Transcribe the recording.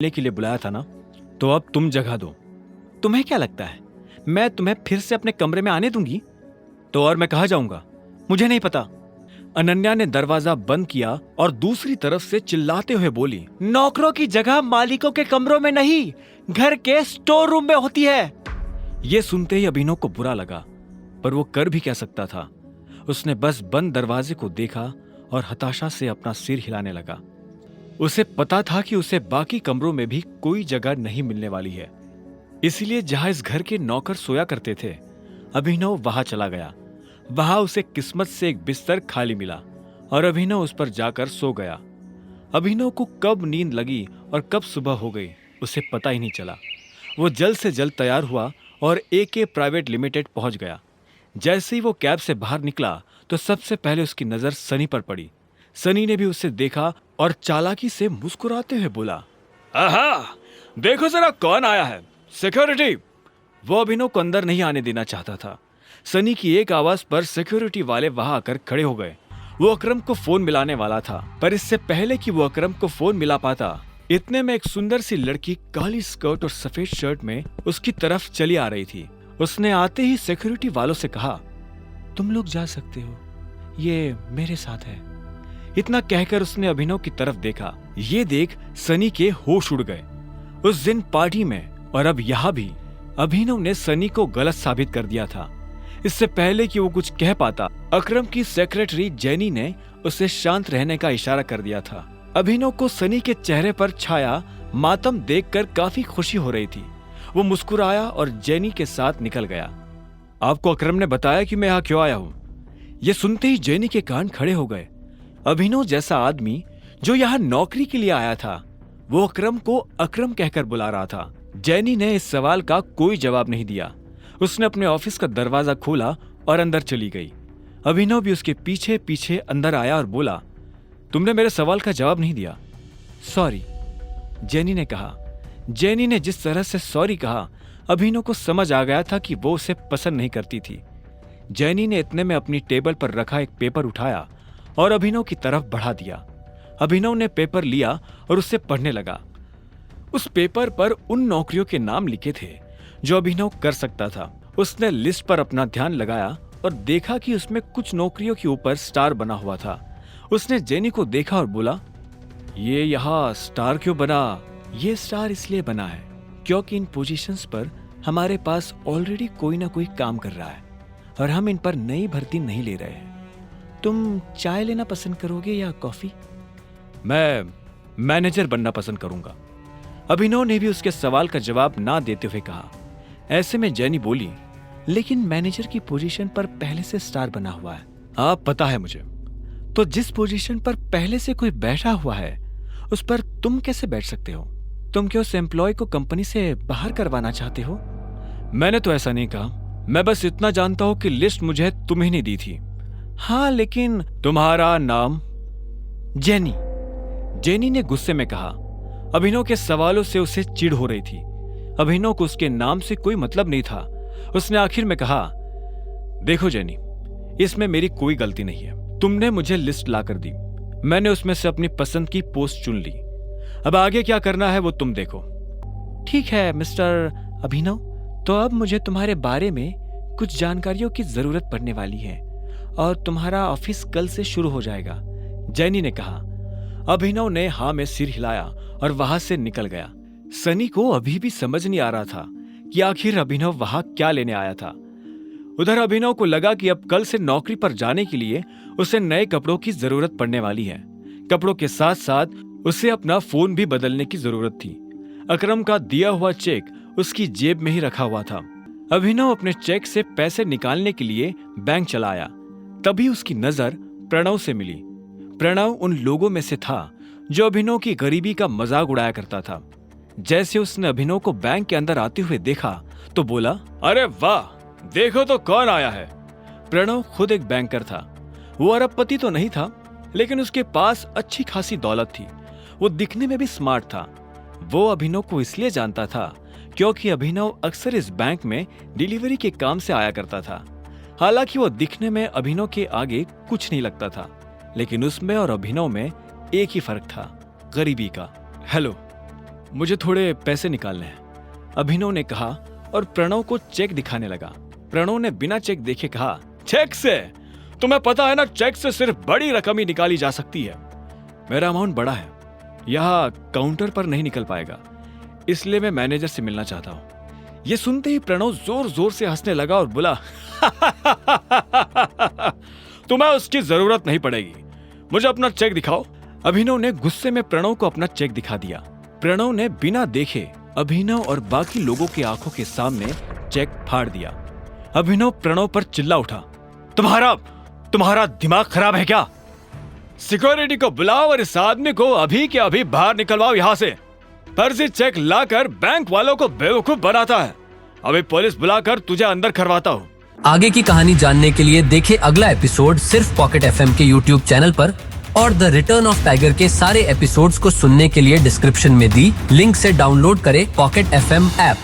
मिलने के लिए बुलाया था ना, तो अब तुम जगह दो। तुम्हें क्या लगता है मैं तुम्हें फिर से अपने कमरे में आने दूंगी? तो और मैं कहाँ जाऊंगा? मुझे नहीं पता। अनन्या ने दरवाजा बंद किया और दूसरी तरफ से चिल्लाते हुए बोली, नौकरों की जगह मालिकों के कमरों में नहीं, घर के स्टोर रूम में होती है। यह सुनते ही अभिनव को बुरा लगा, पर वो कर भी क्या सकता था। उसने बस बंद दरवाजे को देखा और हताशा से अपना सिर हिलाने लगा। उसे पता था कि उसे बाकी कमरों में भी कोई जगह नहीं मिलने वाली है, इसलिए जहां इस घर के नौकर सोया करते थे, अभिनव वहां चला गया। वहां उसे किस्मत से एक बिस्तर खाली मिला और अभिनव उस पर जाकर सो गया। अभिनव को कब नींद लगी और कब सुबह हो गई उसे पता ही नहीं चला। वो जल्द से जल्द तैयार हुआ और एके प्राइवेट लिमिटेड पहुंच गया। जैसे ही वो कैब से बाहर निकला तो सबसे पहले उसकी नजर सनी पर पड़ी। सनी ने भी उसे देखा और चालाकी से मुस्कुराते हुए बोला, आहा, देखो जरा कौन आया है, सिक्योरिटी। वो अभिनव को अंदर नहीं आने देना चाहता था। सनी की एक आवाज पर सिक्योरिटी वाले वहां आकर खड़े हो गए। वो अकरम को फोन मिलाने वाला था, पर इससे पहले कि वो अकरम को फोन मिला पाता, इतने में एक सुंदर सी लड़की काली स्कर्ट और सफेद शर्ट में उसकी तरफ चली आ रही थी। उसने आते ही सिक्योरिटी वालों से कहा, तुम लोग जा सकते हो, ये मेरे साथ है। इतना कहकर उसने अभिनव की तरफ देखा। ये देख सनी के होश उड़ गए। उस दिन पार्टी में और अब यहाँ भी अभिनव ने सनी को गलत साबित कर दिया था। इससे पहले कि वो कुछ कह पाता, अकरम की सेक्रेटरी जेनी ने उसे शांत रहने का इशारा कर दिया था। अभिनव को सनी के चेहरे पर छाया मातम देखकर काफी खुशी हो रही थी। वो मुस्कुराया और जेनी के साथ निकल गया। आपको अकरम ने बताया कि मैं यहाँ क्यों आया हूँ? ये सुनते ही जेनी के कान खड़े हो गए। अभिनव जैसा आदमी जो यहाँ नौकरी के लिए आया था, वो अकरम को अकरम कहकर बुला रहा था। जेनी ने इस सवाल का कोई जवाब नहीं दिया। उसने अपने ऑफिस का दरवाजा खोला और अंदर चली गई। अभिनव भी उसके पीछे पीछे अंदर आया और बोला, तुमने मेरे सवाल का जवाब नहीं दिया। सॉरी, जेनी ने कहा। जेनी ने जिस तरह से सॉरी कहा, अभिनव को समझ आ गया था कि वो उसे पसंद नहीं करती थी। जेनी ने इतने में अपनी टेबल पर रखा एक पेपर उठाया और अभिनव की तरफ बढ़ा दिया। अभिनव ने पेपर लिया और उसे पढ़ने लगा। उस पेपर पर उन नौकरियों के नाम लिखे थे जो अभिनव कर सकता था। उसने लिस्ट पर अपना ध्यान लगाया और देखा कि उसमें कुछ नौकरियों के ऊपर स्टार बना हुआ था। उसने जेनी को देखा और बोला, ये यहाँ स्टार क्यों बना? ये स्टार इसलिए बना है क्योंकि इन पोजीशंस पर हमारे पास ऑलरेडी कोई ना कोई काम कर रहा है और हम इन पर नई भर्ती नहीं ले रहे हैं। तुम चाय लेना पसंद करोगे या कॉफी? मैं मैनेजर बनना पसंद करूंगा। अभिनव ने भी उसके सवाल का जवाब ना देते हुए कहा। ऐसे में जेनी बोली, लेकिन मैनेजर की पोजीशन पर पहले से स्टार बना हुआ है। आप पता है मुझे। तो जिस पोजीशन पर पहले से कोई बैठा हुआ है उस पर तुम कैसे बैठ सकते हो? तुम क्या उस एम्प्लॉय को कंपनी से बाहर करवाना चाहते हो? मैंने तो ऐसा नहीं कहा। मैं बस इतना जानता हूं कि लिस्ट मुझे तुम्हें नहीं दी थी। हाँ, लेकिन तुम्हारा नाम? जेनी। जेनी ने गुस्से में कहा। अभिनव के सवालों से उसे चिढ़ हो रही थी। अभिनव को उसके नाम से कोई मतलब नहीं था। उसने आखिर में कहा, देखो जेनी, इसमें मेरी कोई गलती नहीं है। तुमने मुझे लिस्ट लाकर दी, मैंने उसमें से अपनी पसंद की पोस्ट चुन ली। अब आगे क्या करना है वो तुम देखो। ठीक है मिस्टर अभिनव, तो अब मुझे तुम्हारे बारे में कुछ जानकारियों की जरूरत पड़ने वाली है और तुम्हारा ऑफिस कल से शुरू हो जाएगा, जेनी ने कहा। अभिनव ने हाँ में सिर हिलाया और वहां से निकल गया। सनी को अभी भी समझ नहीं आ रहा था कि आखिर अभिनव वहां क्या लेने आया था। उधर अभिनव को लगा कि अब कल से नौकरी पर जाने के लिए उसे नए कपड़ों की जरूरत पड़ने वाली है। कपड़ों के साथ साथ उसे अपना फोन भी बदलने की जरूरत थी। अकरम का दिया हुआ चेक उसकी जेब में ही रखा हुआ था। अभिनव अपने चेक से पैसे निकालने के लिए बैंक चला आया। तभी उसकी नजर प्रणव से मिली। प्रणव उन लोगों में से था जो अभिनव की गरीबी का मजाक उड़ाया करता था। जैसे उसने अभिनव को बैंक के अंदर आते हुए देखा तो बोला, अरे वाह, देखो तो कौन आया है। प्रणव खुद एक बैंकर था। वो अरबपति तो नहीं था, लेकिन उसके पास अच्छी खासी दौलत थी। वो दिखने में भी स्मार्ट था। वो अभिनव को इसलिए जानता था क्योंकि अभिनव अक्सर इस बैंक में डिलीवरी के काम से आया करता था। हालांकि वो दिखने में अभिनव के आगे कुछ नहीं लगता था, लेकिन उसमें और अभिनव में एक ही फर्क था, गरीबी का। हेलो, मुझे थोड़े पैसे निकालने हैं, अभिनव ने कहा और प्रणव को चेक दिखाने लगा। प्रणव ने बिना चेक देखे कहा, चेक से? तुम्हें पता है ना, चेक से सिर्फ बड़ी रकम ही निकाली जा सकती है। मेरा अमाउंट बड़ा है, यहाँ काउंटर पर नहीं निकल पाएगा, इसलिए मैं मैनेजर से मिलना चाहता हूँ। ये सुनते ही प्रणव जोर जोर से हंसने लगा और बोला, तुम्हें उसकी जरूरत नहीं पड़ेगी, मुझे अपना चेक दिखाओ। अभिनव ने गुस्से में प्रणव को अपना चेक दिखा दिया। प्रणव ने बिना देखे अभिनव और बाकी लोगों की आंखों के सामने चेक फाड़ दिया। अभिनव प्रणव पर चिल्ला उठा, तुम्हारा दिमाग खराब है क्या? सिक्योरिटी को बुलाओ और इस आदमी को अभी के अभी बाहर निकलवाओ यहाँ से। फर्जी चेक लाकर बैंक वालों को बेवकूफ बनाता है। अभी पुलिस बुलाकर तुझे अंदर करवाता हूँ। आगे की कहानी जानने के लिए देखें अगला एपिसोड सिर्फ पॉकेट एफएम के यूट्यूब चैनल पर, और द रिटर्न ऑफ टाइगर के सारे एपिसोड्स को सुनने के लिए डिस्क्रिप्शन में दी लिंक से डाउनलोड करें पॉकेट एफएम ऐप।